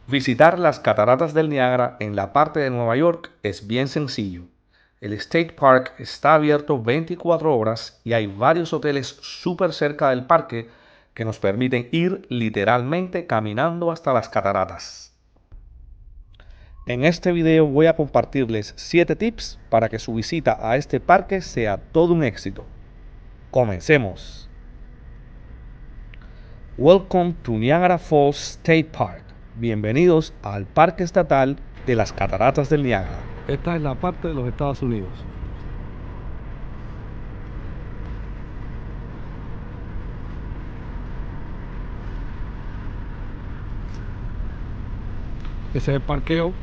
Visitar las cataratas del Niágara en la parte de Nueva York es bien sencillo. El State Park está abierto 24 horas y hay varios hoteles súper cerca del parque que nos permiten ir literalmente caminando hasta las cataratas. En este video voy a compartirles 7 tips para que su visita a este parque sea todo un éxito. Comencemos. Welcome to Niagara Falls State Park. Bienvenidos al Parque Estatal de las Cataratas del Niágara. Esta es la parte de los Estados Unidos. Ese es el parqueo.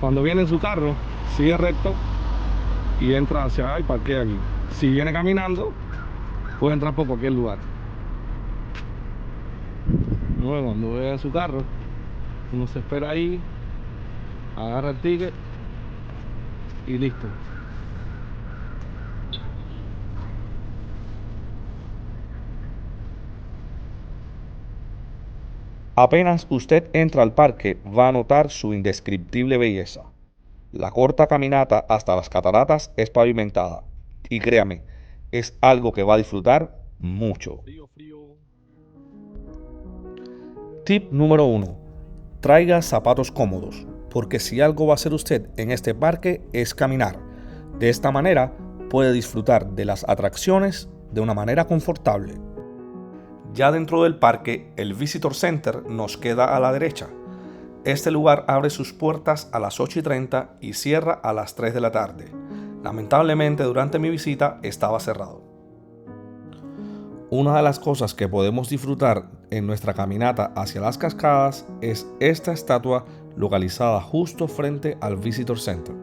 Cuando viene en su carro, sigue recto y entra hacia allá y parquea aquí. Si viene caminando, puede entrar por cualquier lugar. Luego, cuando vea su carro, uno se espera ahí, agarra el ticket y listo. Apenas usted entra al parque, va a notar su indescriptible belleza. La corta caminata hasta las cataratas es pavimentada. Y créame, es algo que va a disfrutar mucho. Tip número 1. Traiga zapatos cómodos, porque si algo va a hacer usted en este parque es caminar. De esta manera puede disfrutar de las atracciones de una manera confortable. Ya dentro del parque, el Visitor Center nos queda a la derecha. Este lugar abre sus puertas a las 8:30 y cierra a las 3 de la tarde. Lamentablemente, durante mi visita estaba cerrado. Una de las cosas que podemos disfrutar en nuestra caminata hacia las cascadas es esta estatua localizada justo frente al Visitor Center.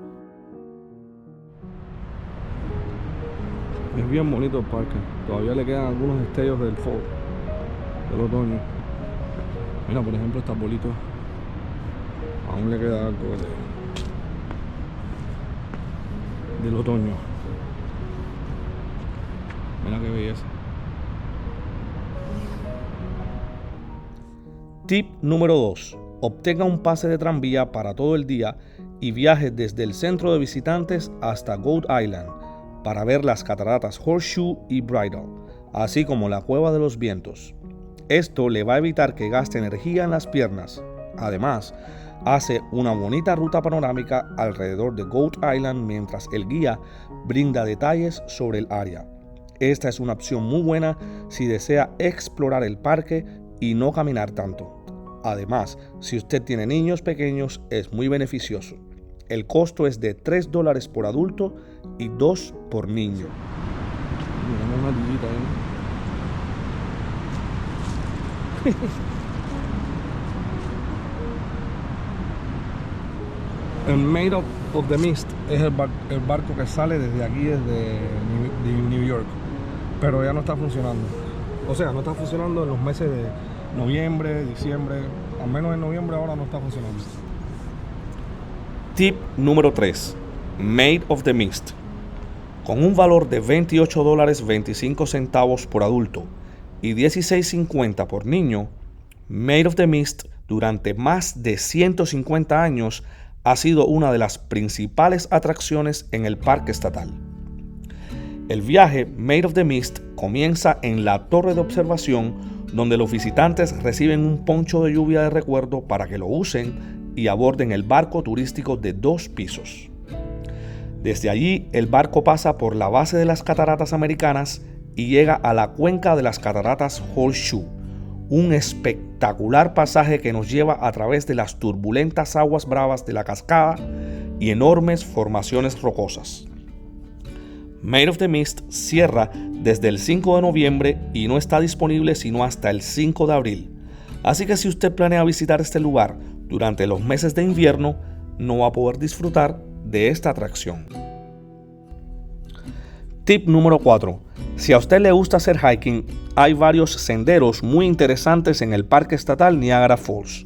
Es bien bonito el parque. Todavía le quedan algunos destellos del fall, del otoño. Mira, por ejemplo, este arbolito. Aún le queda algo del otoño. Mira qué belleza. Tip número 2. Obtenga un pase de tranvía para todo el día y viaje desde el centro de visitantes hasta Goat Island para ver las cataratas Horseshoe y Bridle, así como la Cueva de los Vientos. Esto le va a evitar que gaste energía en las piernas. Además, hace una bonita ruta panorámica alrededor de Goat Island mientras el guía brinda detalles sobre el área. Esta es una opción muy buena si desea explorar el parque y no caminar tanto. Además, si usted tiene niños pequeños, es muy beneficioso. El costo es de $3 por adulto y $2 por niño. Mira, una ardillita ahí. El Made of the Mist es el barco que sale desde aquí, desde New York, pero ya no está funcionando. O sea, no está funcionando en los meses de noviembre, diciembre, al menos en noviembre ahora no está funcionando. Tip número 3. Made of the Mist. Con un valor de $28.25 por adulto y $16.50 por niño, Made of the Mist durante más de 150 años ha sido una de las principales atracciones en el parque estatal. El viaje Made of the Mist comienza en la torre de observación, donde los visitantes reciben un poncho de lluvia de recuerdo para que lo usen y aborden el barco turístico de 2 pisos. Desde allí, el barco pasa por la base de las cataratas americanas y llega a la cuenca de las cataratas Horseshoe, un espectacular pasaje que nos lleva a través de las turbulentas aguas bravas de la cascada y enormes formaciones rocosas. Made of the Mist cierra desde el 5 de noviembre y no está disponible sino hasta el 5 de abril. Así que si usted planea visitar este lugar durante los meses de invierno, no va a poder disfrutar de esta atracción. Tip número 4. Si a usted le gusta hacer hiking, hay varios senderos muy interesantes en el Parque Estatal Niagara Falls.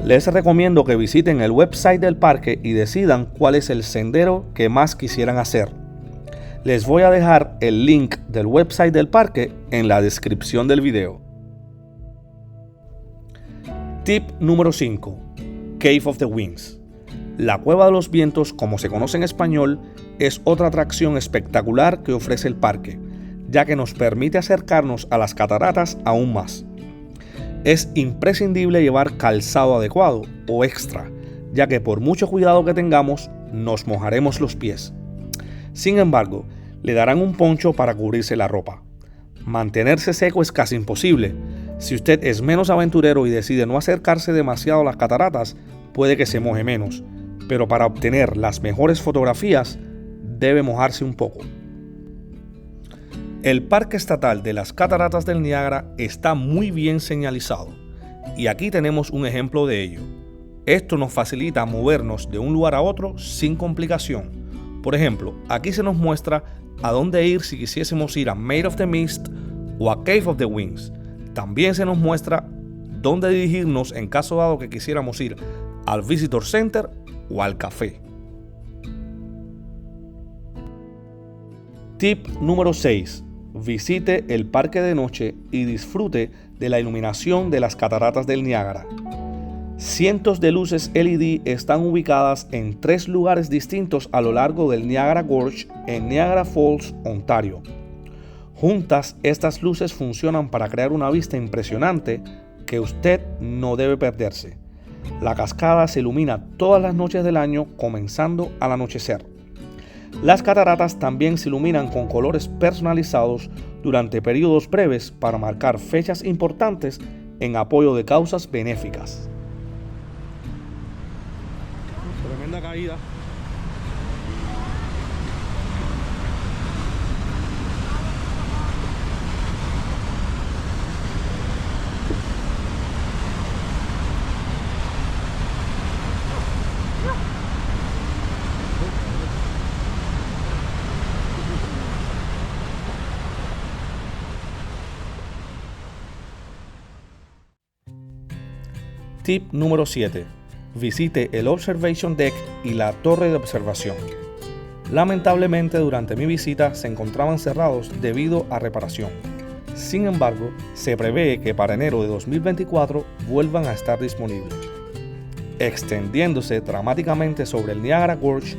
Les recomiendo que visiten el website del parque y decidan cuál es el sendero que más quisieran hacer. Les voy a dejar el link del website del parque en la descripción del video. Tip número 5. Cave of the Winds. La Cueva de los Vientos, como se conoce en español, es otra atracción espectacular que ofrece el parque, ya que nos permite acercarnos a las cataratas aún más. Es imprescindible llevar calzado adecuado o extra, ya que por mucho cuidado que tengamos, nos mojaremos los pies. Sin embargo, le darán un poncho para cubrirse la ropa. Mantenerse seco es casi imposible. Si usted es menos aventurero y decide no acercarse demasiado a las cataratas, puede que se moje menos, pero para obtener las mejores fotografías, debe mojarse un poco. El Parque Estatal de las Cataratas del Niágara está muy bien señalizado, y aquí tenemos un ejemplo de ello. Esto nos facilita movernos de un lugar a otro sin complicación. Por ejemplo, aquí se nos muestra a dónde ir si quisiésemos ir a Made of the Mist o a Cave of the Winds. También se nos muestra dónde dirigirnos en caso dado que quisiéramos ir al Visitor Center o al café. Tip número 6. Visite el parque de noche y disfrute de la iluminación de las cataratas del Niágara. Cientos de luces LED están ubicadas en 3 lugares distintos a lo largo del Niagara Gorge en Niagara Falls, Ontario. Juntas, estas luces funcionan para crear una vista impresionante que usted no debe perderse. La cascada se ilumina todas las noches del año, comenzando al anochecer. Las cataratas también se iluminan con colores personalizados durante periodos breves para marcar fechas importantes en apoyo de causas benéficas. Tremenda caída. Tip número 7. Visite el Observation Deck y la torre de observación. Lamentablemente, durante mi visita se encontraban cerrados debido a reparación. Sin embargo, se prevé que para enero de 2024 vuelvan a estar disponibles. Extendiéndose dramáticamente sobre el Niagara Gorge,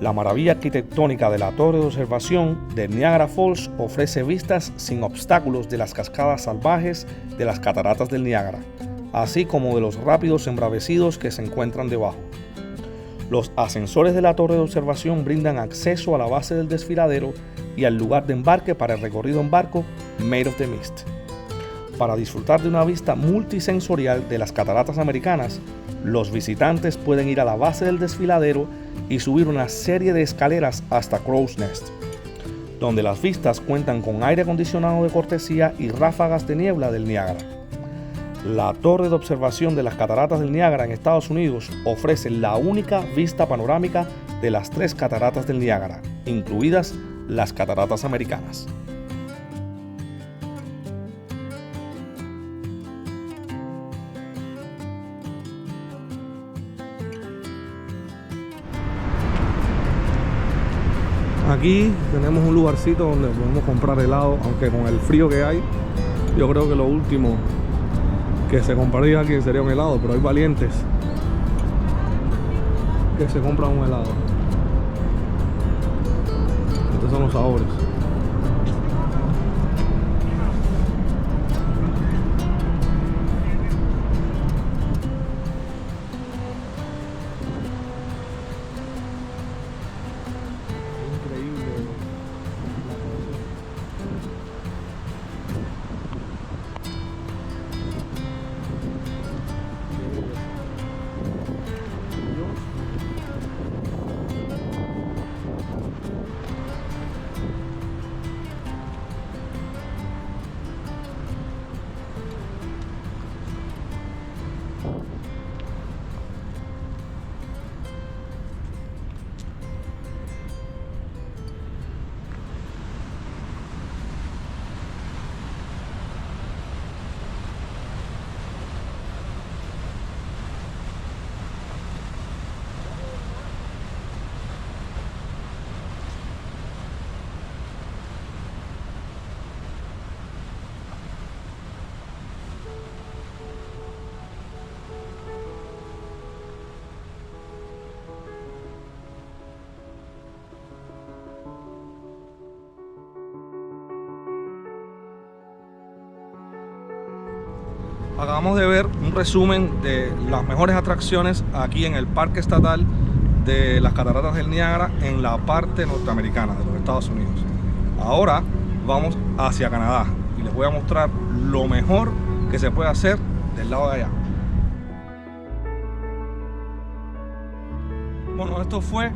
la maravilla arquitectónica de la torre de observación de Niagara Falls ofrece vistas sin obstáculos de las cascadas salvajes de las cataratas del Niágara, así como de los rápidos embravecidos que se encuentran debajo. Los ascensores de la torre de observación brindan acceso a la base del desfiladero y al lugar de embarque para el recorrido en barco Made of the Mist. Para disfrutar de una vista multisensorial de las cataratas americanas, los visitantes pueden ir a la base del desfiladero y subir una serie de escaleras hasta Crow's Nest, donde las vistas cuentan con aire acondicionado de cortesía y ráfagas de niebla del Niágara. La torre de observación de las cataratas del Niágara en Estados Unidos ofrece la única vista panorámica de las 3 cataratas del Niágara, incluidas las cataratas americanas. Aquí tenemos un lugarcito donde podemos comprar helado, aunque con el frío que hay, yo creo que lo último que se compraría aquí sería un helado, pero hay valientes que se compran un helado. Estos son los sabores. acabamos de ver un resumen de las mejores atracciones aquí en el Parque Estatal de las Cataratas del Niágara en la parte norteamericana de los Estados Unidos. Ahora vamos hacia Canadá y les voy a mostrar lo mejor que se puede hacer del lado de allá. Bueno, esto fue